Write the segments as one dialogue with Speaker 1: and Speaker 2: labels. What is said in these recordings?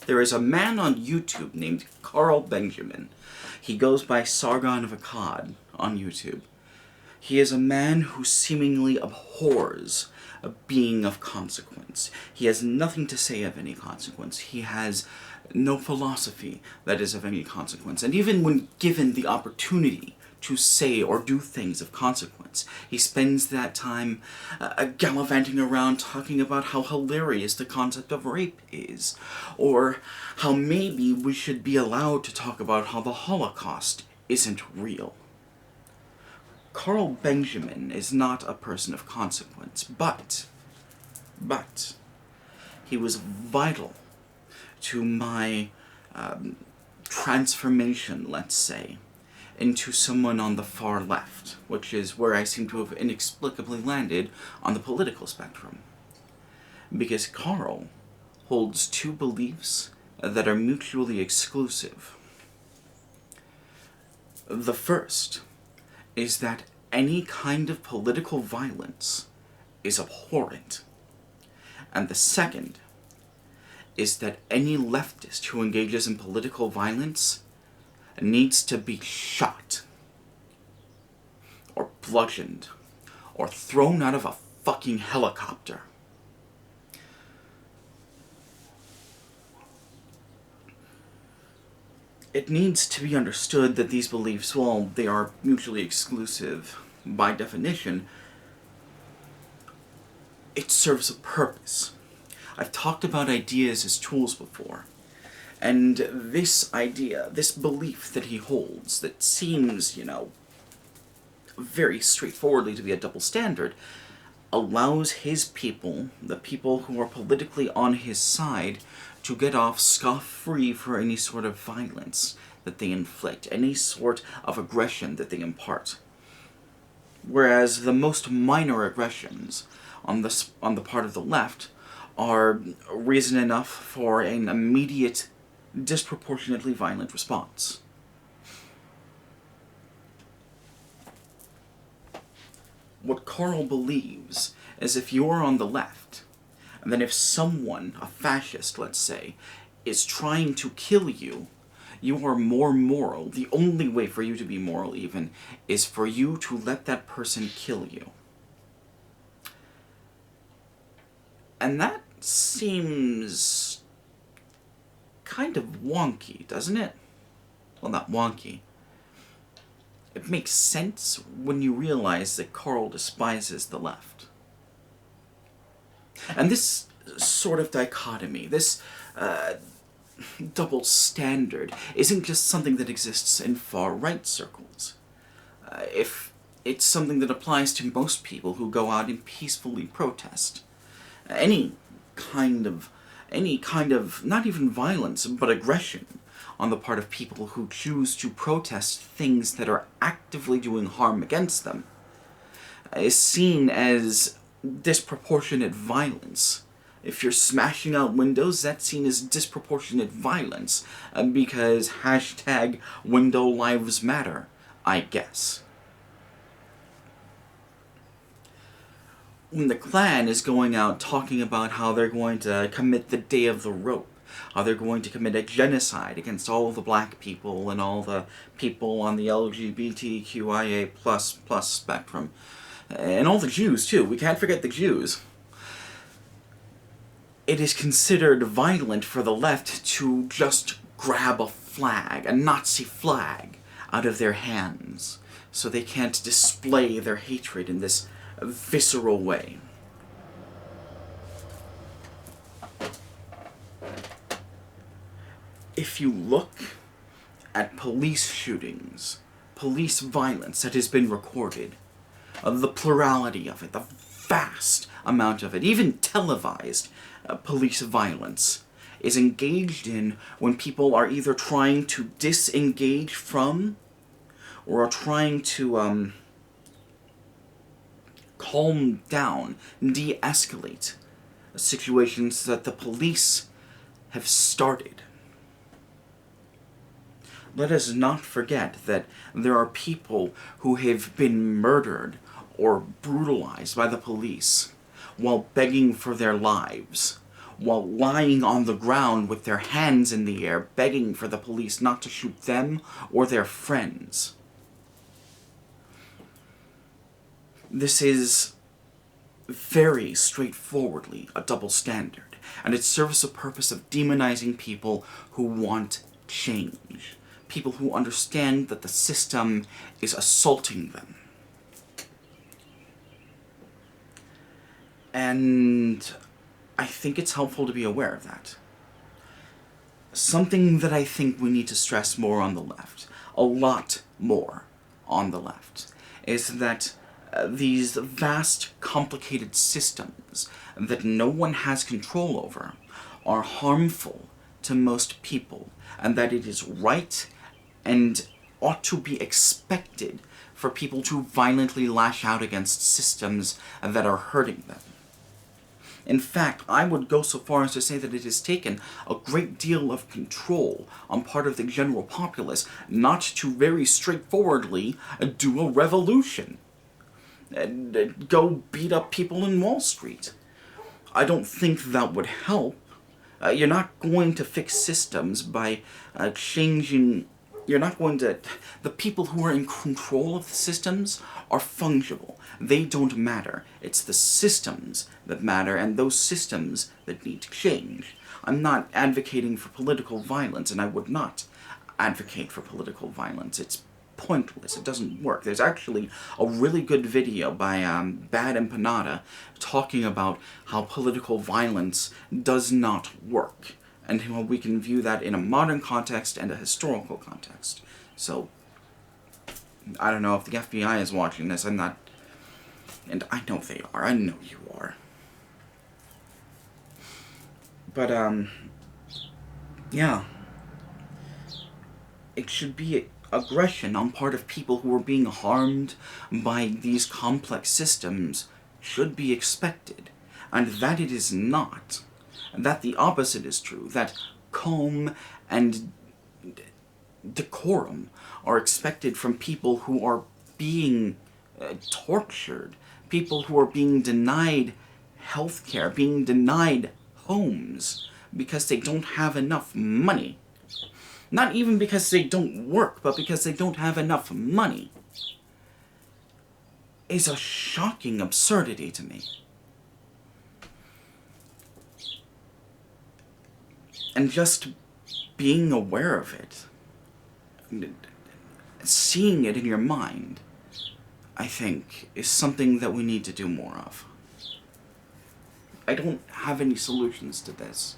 Speaker 1: There is a man on YouTube named Carl Benjamin. He goes by Sargon of Akkad on YouTube. He is a man who seemingly abhors a being of consequence. He has nothing to say of any consequence. He has no philosophy that is of any consequence. And even when given the opportunity to say or do things of consequence, he spends that time gallivanting around talking about how hilarious the concept of rape is, or how maybe we should be allowed to talk about how the Holocaust isn't real. Carl Benjamin is not a person of consequence, but he was vital to my transformation, let's say, into someone on the far left, which is where I seem to have inexplicably landed on the political spectrum. Because Carl holds two beliefs that are mutually exclusive. The first is that any kind of political violence is abhorrent. And the second is that any leftist who engages in political violence needs to be shot, or bludgeoned, or thrown out of a fucking helicopter. It needs to be understood that these beliefs, while they are mutually exclusive by definition, it serves a purpose. I've talked about ideas as tools before, and this idea, this belief that he holds, that seems, very straightforwardly to be a double standard, allows his people, the people who are politically on his side, to get off scot-free for any sort of violence that they inflict, any sort of aggression that they impart. Whereas the most minor aggressions on the part of the left are reason enough for an immediate, disproportionately violent response. What Carl believes is if you're on the left, and then if someone, a fascist, let's say, is trying to kill you, you are more moral. The only way for you to be moral, even, is for you to let that person kill you. And that seems kind of wonky, doesn't it? Well, not wonky. It makes sense when you realize that Carl despises the left. And this sort of dichotomy, this double standard, isn't just something that exists in far-right circles. If it's something that applies to most people who go out and peacefully protest. Any kind of, not even violence, but aggression on the part of people who choose to protest things that are actively doing harm against them is seen as disproportionate violence. If you're smashing out windows, that's seen as disproportionate violence, because hashtag window lives matter, I guess. When the Klan is going out talking about how they're going to commit the Day of the Rope, how they're going to commit a genocide against all the black people and all the people on the LGBTQIA++ spectrum, and all the Jews, too. We can't forget the Jews. It is considered violent for the left to just grab a flag, a Nazi flag, out of their hands, so they can't display their hatred in this visceral way. If you look at police shootings, police violence that has been recorded, the plurality of it, the vast amount of it, even televised police violence, is engaged in when people are either trying to disengage from or are trying to calm down, de-escalate situations that the police have started. Let us not forget that there are people who have been murdered or brutalized by the police while begging for their lives, while lying on the ground with their hands in the air, begging for the police not to shoot them or their friends. This is very straightforwardly a double standard, and it serves the purpose of demonizing people who want change. People who understand that the system is assaulting them. And I think it's helpful to be aware of that. Something that I think we need to stress more on the left, a lot more on the left, is that these vast, complicated systems that no one has control over are harmful to most people, and that it is right and ought to be expected for people to violently lash out against systems that are hurting them. In fact, I would go so far as to say that it has taken a great deal of control on part of the general populace not to very straightforwardly do a revolution. Go beat up people in Wall Street. I don't think that would help. You're not going to fix systems by changing... You're not going to... The people who are in control of the systems are fungible. They don't matter. It's the systems that matter, and those systems that need to change. I'm not advocating for political violence, and I would not advocate for political violence. It's pointless. It doesn't work. There's actually a really good video by Bad Empanada talking about how political violence does not work, and how we can view that in a modern context and a historical context. So, I don't know if the FBI is watching this. I'm not... And I know they are. I know you are. But, yeah. It should be aggression on part of people who are being harmed by these complex systems should be expected. And that it is not. That the opposite is true. That calm and decorum are expected from people who are being tortured. People who are being denied healthcare, being denied homes, because they don't have enough money. Not even because they don't work, but because they don't have enough money. Is a shocking absurdity to me. And just being aware of it, seeing it in your mind, I think, is something that we need to do more of. I don't have any solutions to this.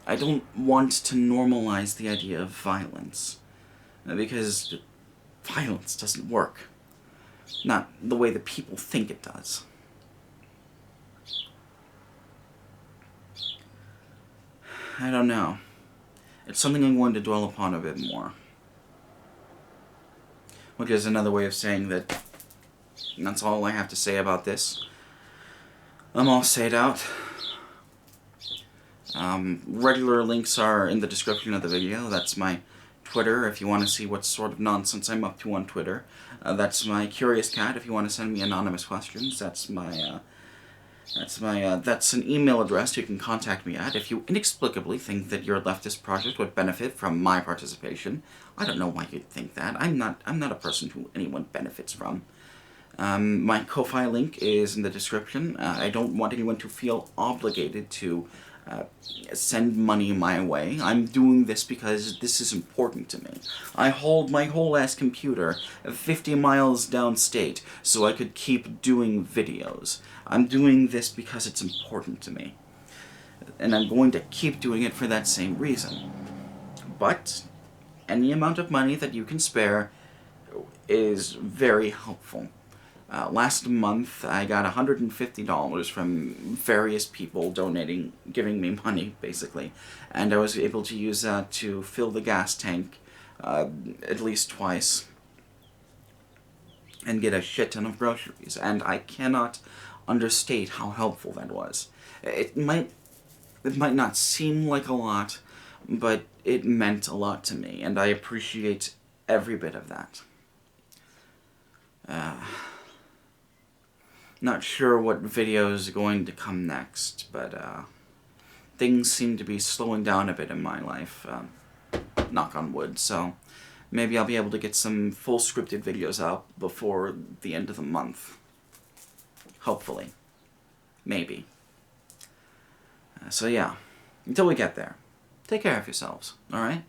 Speaker 1: I don't want to normalize the idea of violence, because violence doesn't work. Not the way that people think it does. I don't know. It's something I'm going to dwell upon a bit more. Which is another way of saying that that's all I have to say about this. I'm all said out. Regular links are in the description of the video. That's my Twitter if you want to see what sort of nonsense I'm up to on Twitter. That's my Curious Cat if you want to send me anonymous questions. That's an email address you can contact me at if you inexplicably think that your leftist project would benefit from my participation. I don't know why you'd think that. I'm not a person who anyone benefits from. My Ko-Fi link is in the description. I don't want anyone to feel obligated to send money my way. I'm doing this because this is important to me. I hauled my whole ass computer 50 miles downstate so I could keep doing videos. I'm doing this because it's important to me. And I'm going to keep doing it for that same reason. But any amount of money that you can spare is very helpful. Last month, I got $150 from various people donating, giving me money, basically. And I was able to use that to fill the gas tank at least twice and get a shit ton of groceries. And I cannot understate how helpful that was. It might not seem like a lot, but it meant a lot to me, and I appreciate every bit of that. Not sure what video is going to come next, but things seem to be slowing down a bit in my life, knock on wood, so maybe I'll be able to get some full scripted videos out before the end of the month. Hopefully. Maybe. So yeah, until we get there, take care of yourselves, alright?